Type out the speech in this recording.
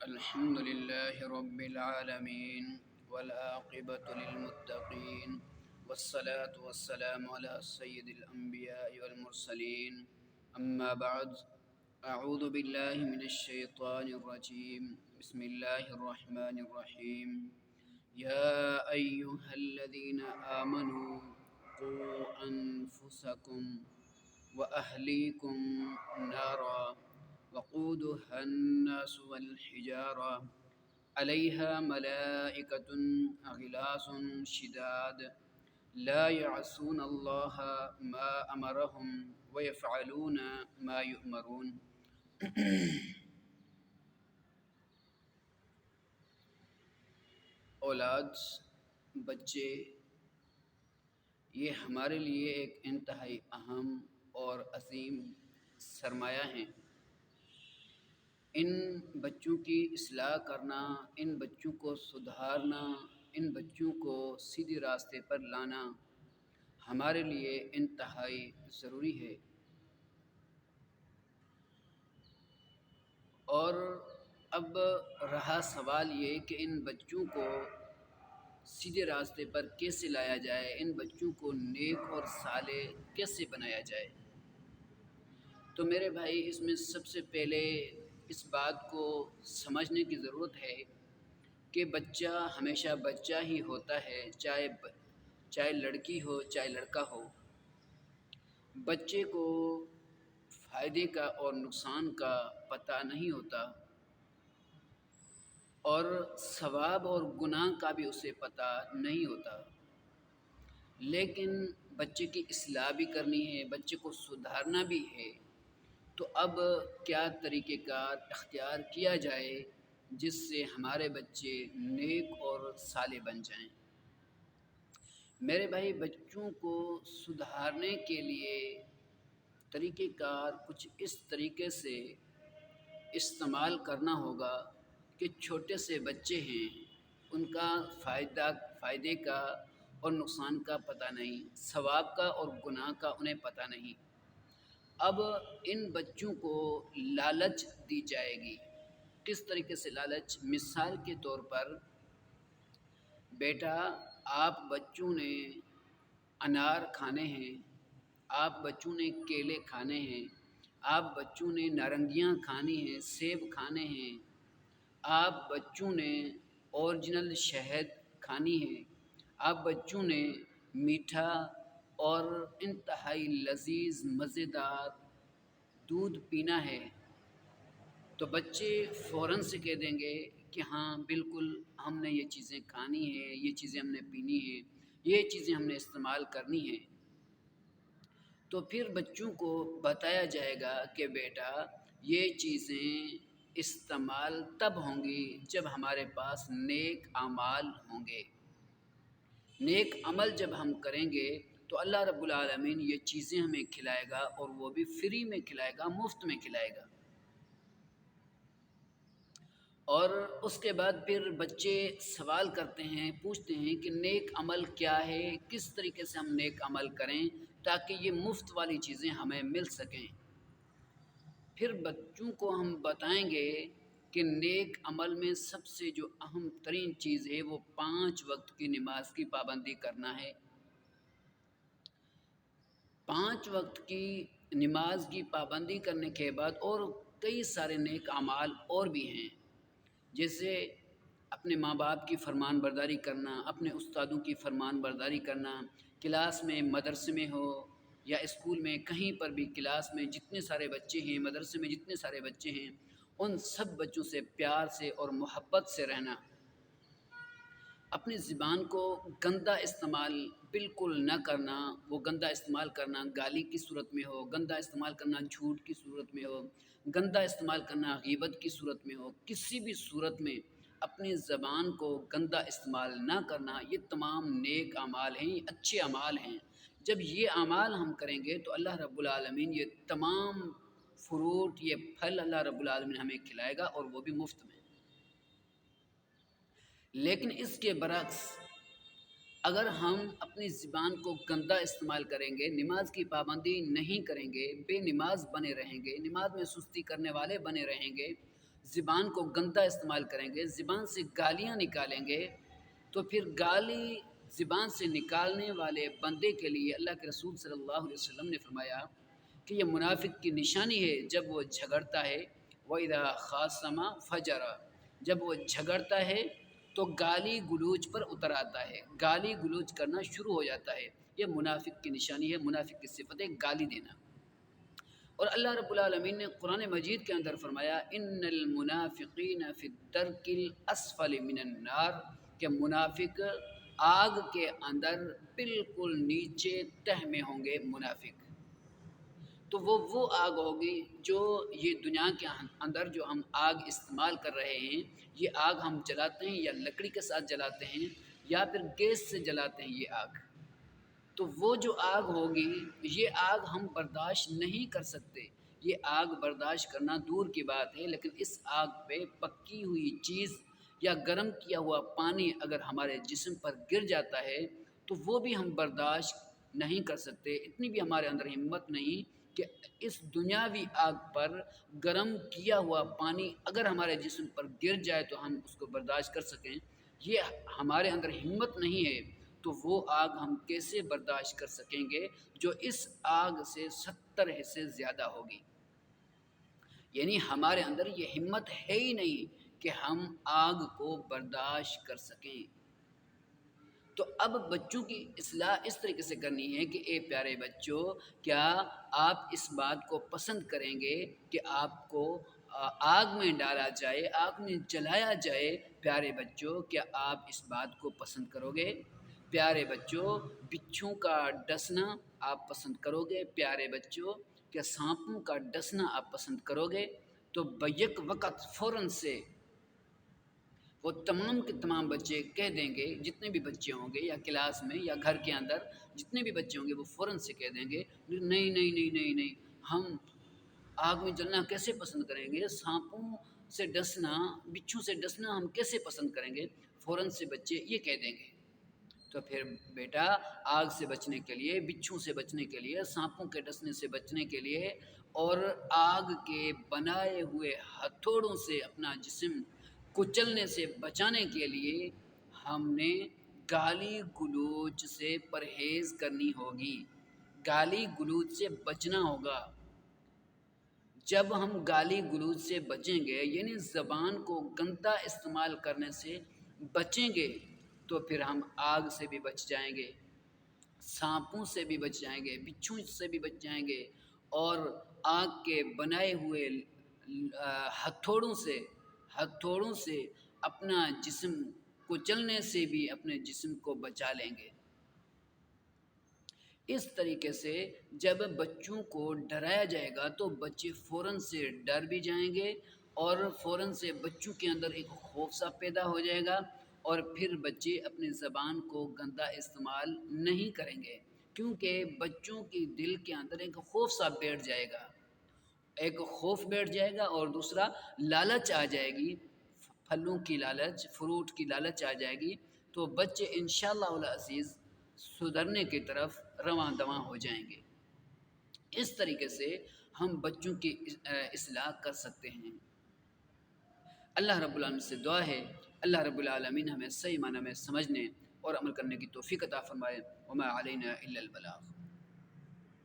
الحمد لله رب العالمين والعاقبة للمتقين والصلاة والسلام على سيد الأنبياء والمرسلين أما بعد أعوذ بالله من الشيطان الرجيم بسم الله الرحمن الرحيم يا أيها الذين آمنوا قوا أنفسكم وأهليكم نارا وقودها الناس والحجارة عليها ملائكة غلاظ شداد لا يعصون الله ما أمرهم ويفعلون ما يؤمرون۔ اولاد، بچے، یہ ہمارے لیے ایک انتہائی اہم اور عظیم سرمایہ ہیں۔ ان بچوں کی اصلاح کرنا، ان بچوں کو سدھارنا، ان بچوں کو سیدھے راستے پر لانا ہمارے لیے انتہائی ضروری ہے۔ اور اب رہا سوال یہ کہ ان بچوں کو سیدھے راستے پر کیسے لایا جائے، ان بچوں کو نیک اور صالح کیسے بنایا جائے۔ تو میرے بھائی، اس میں سب سے پہلے اس بات کو سمجھنے کی ضرورت ہے کہ بچہ ہمیشہ بچہ ہی ہوتا ہے، چاہے لڑکی ہو چاہے لڑکا ہو۔ بچے کو فائدے کا اور نقصان کا پتہ نہیں ہوتا، اور ثواب اور گناہ کا بھی اسے پتہ نہیں ہوتا۔ لیکن بچے کی اصلاح بھی کرنی ہے، بچے کو سدھارنا بھی ہے۔ تو اب کیا طریقہ کار اختیار کیا جائے جس سے ہمارے بچے نیک اور صالح بن جائیں؟ میرے بھائی، بچوں کو سدھارنے کے لیے طریقہ کار کچھ اس طریقے سے استعمال کرنا ہوگا کہ چھوٹے سے بچے ہیں، ان کا فائدے کا اور نقصان کا پتہ نہیں، ثواب کا اور گناہ کا انہیں پتہ نہیں۔ اب ان بچوں کو لالچ دی جائے گی۔ کس طریقے سے لالچ؟ مثال کے طور پر، بیٹا آپ بچوں نے انار کھانے ہیں، آپ بچوں نے کیلے کھانے ہیں، آپ بچوں نے نارنگیاں کھانی ہیں، سیب کھانے ہیں، آپ بچوں نے اوریجنل شہد کھانی ہے، آپ بچوں نے میٹھا اور انتہائی لذیذ مزیدار دودھ پینا ہے۔ تو بچے فوراً سے کہہ دیں گے کہ ہاں بالکل، ہم نے یہ چیزیں کھانی ہیں، یہ چیزیں ہم نے پینی ہیں، یہ چیزیں ہم نے استعمال کرنی ہیں۔ تو پھر بچوں کو بتایا جائے گا کہ بیٹا یہ چیزیں استعمال تب ہوں گی جب ہمارے پاس نیک اعمال ہوں گے۔ نیک عمل جب ہم کریں گے تو اللہ رب العالمین یہ چیزیں ہمیں کھلائے گا، اور وہ بھی فری میں کھلائے گا، مفت میں کھلائے گا۔ اور اس کے بعد پھر بچے سوال کرتے ہیں، پوچھتے ہیں کہ نیک عمل کیا ہے، کس طریقے سے ہم نیک عمل کریں تاکہ یہ مفت والی چیزیں ہمیں مل سکیں۔ پھر بچوں کو ہم بتائیں گے کہ نیک عمل میں سب سے جو اہم ترین چیز ہے وہ 5 وقت کی نماز کی پابندی کرنا ہے۔ 5 وقت کی نماز کی پابندی کرنے کے بعد اور کئی سارے نیک اعمال اور بھی ہیں، جیسے اپنے ماں باپ کی فرمان برداری کرنا، اپنے استادوں کی فرمان برداری کرنا، کلاس میں، مدرسے میں ہو یا اسکول میں، کہیں پر بھی کلاس میں جتنے سارے بچے ہیں، مدرسے میں جتنے سارے بچے ہیں، ان سب بچوں سے پیار سے اور محبت سے رہنا۔ اپنی زبان کو گندا استعمال بالکل نہ کرنا، وہ گندا استعمال کرنا گالی کی صورت میں ہو، گندا استعمال کرنا جھوٹ کی صورت میں ہو، گندا استعمال کرنا غیبت کی صورت میں ہو، کسی بھی صورت میں اپنی زبان کو گندا استعمال نہ کرنا۔ یہ تمام نیک اعمال ہیں، یہ اچھے اعمال ہیں۔ جب یہ اعمال ہم کریں گے تو اللہ رب العالمین یہ تمام فروٹ، یہ پھل اللہ رب العالمین ہمیں کھلائے گا، اور وہ بھی مفت میں۔ لیکن اس کے برعکس اگر ہم اپنی زبان کو گندا استعمال کریں گے، نماز کی پابندی نہیں کریں گے، بے نماز بنے رہیں گے، نماز میں سستی کرنے والے بنے رہیں گے، زبان کو گندا استعمال کریں گے، زبان سے گالیاں نکالیں گے، تو پھر گالی زبان سے نکالنے والے بندے کے لیے اللہ کے رسول صلی اللہ علیہ وسلم نے فرمایا کہ یہ منافق کی نشانی ہے جب وہ جھگڑتا ہے، وَإِذَا خَاصَمَ فَجَرَ، جب وہ جھگڑتا ہے تو گالی گلوچ پر اتر آتا ہے، گالی گلوچ کرنا شروع ہو جاتا ہے۔ یہ منافق کی نشانی ہے، منافق کی صفت ہے گالی دینا۔ اور اللہ رب العالمین نے قرآن مجید کے اندر فرمایا ان المنافقین فی الدرک الاسفل من النار، کہ منافق آگ کے اندر بالکل نیچے تہ میں ہوں گے منافق۔ تو وہ آگ ہوگی جو یہ دنیا کے اندر جو ہم آگ استعمال کر رہے ہیں، یہ آگ ہم جلاتے ہیں یا لکڑی کے ساتھ جلاتے ہیں یا پھر گیس سے جلاتے ہیں یہ آگ، تو وہ جو آگ ہوگی یہ آگ ہم برداشت نہیں کر سکتے۔ یہ آگ برداشت کرنا دور کی بات ہے، لیکن اس آگ پہ پکی ہوئی چیز یا گرم کیا ہوا پانی اگر ہمارے جسم پر گر جاتا ہے تو وہ بھی ہم برداشت نہیں کر سکتے۔ اتنی بھی ہمارے اندر ہمت نہیں کہ اس دنیاوی آگ پر گرم کیا ہوا پانی اگر ہمارے جسم پر گر جائے تو ہم اس کو برداشت کر سکیں، یہ ہمارے اندر ہمت نہیں ہے۔ تو وہ آگ ہم کیسے برداشت کر سکیں گے جو اس آگ سے 70 حصے زیادہ ہوگی؟ یعنی ہمارے اندر یہ ہمت ہے ہی نہیں کہ ہم آگ کو برداشت کر سکیں۔ تو اب بچوں کی اصلاح اس طریقے سے کرنی ہے کہ اے پیارے بچوں، کیا آپ اس بات کو پسند کریں گے کہ آپ کو آگ میں ڈالا جائے، آگ میں جلایا جائے؟ پیارے بچوں، کیا آپ اس بات کو پسند کرو گے؟ پیارے بچوں، بچھو کا ڈسنا آپ پسند کرو گے؟ پیارے بچوں، کیا سانپوں کا ڈسنا آپ پسند کرو گے؟ تو بیک وقت فوراً سے وہ تمام کے تمام بچے کہہ دیں گے، جتنے بھی بچے ہوں گے یا کلاس میں یا گھر کے اندر جتنے بھی بچے ہوں گے وہ فوراً سے کہہ دیں گے نہیں نہیں نہیں نہیں نہیں، ہم آگ میں جلنا کیسے پسند کریں گے؟ سانپوں سے ڈسنا، بچھو سے ڈسنا ہم کیسے پسند کریں گے؟ فوراً سے بچے یہ کہہ دیں گے۔ تو پھر بیٹا، آگ سے بچنے کے لیے، بچھو سے بچنے کے لیے، سانپوں کے ڈسنے سے بچنے کے لیے اور آگ کے بنائے ہوئے ہتھوڑوں سے اپنا جسم کچلنے سے بچانے کے لیے ہم نے گالی گلوچ سے پرہیز کرنی ہوگی، گالی گلوچ سے بچنا ہوگا۔ جب ہم گالی گلوچ سے بچیں گے، یعنی زبان کو گندا استعمال کرنے سے بچیں گے، تو پھر ہم آگ سے بھی بچ جائیں گے، سانپوں سے بھی بچ جائیں گے، بچھو سے بھی بچ جائیں گے، اور آگ کے بنائے ہوئے ہتھوڑوں سے اپنا جسم کچلنے سے بھی اپنے جسم کو بچا لیں گے۔ اس طریقے سے جب بچوں کو ڈرایا جائے گا تو بچے فوراً سے ڈر بھی جائیں گے اور فوراً سے بچوں کے اندر ایک خوف سا پیدا ہو جائے گا، اور پھر بچے اپنی زبان کو گندا استعمال نہیں کریں گے، کیونکہ بچوں کی دل کے اندر ایک خوف سا بیٹھ جائے گا، ایک خوف بیٹھ جائے گا، اور دوسرا لالچ آ جائے گی، پھلوں کی لالچ، فروٹ کی لالچ آ جائے گی، تو بچے انشاءاللہ العزیز سدھرنے کی طرف رواں دواں ہو جائیں گے۔ اس طریقے سے ہم بچوں کی اصلاح کر سکتے ہیں۔ اللہ رب العالمین سے دعا ہے اللہ رب العالمین ہمیں صحیح معنی میں سمجھنے اور عمل کرنے کی توفیق عطا فرمائے۔ وما علینا الا البلاغ۔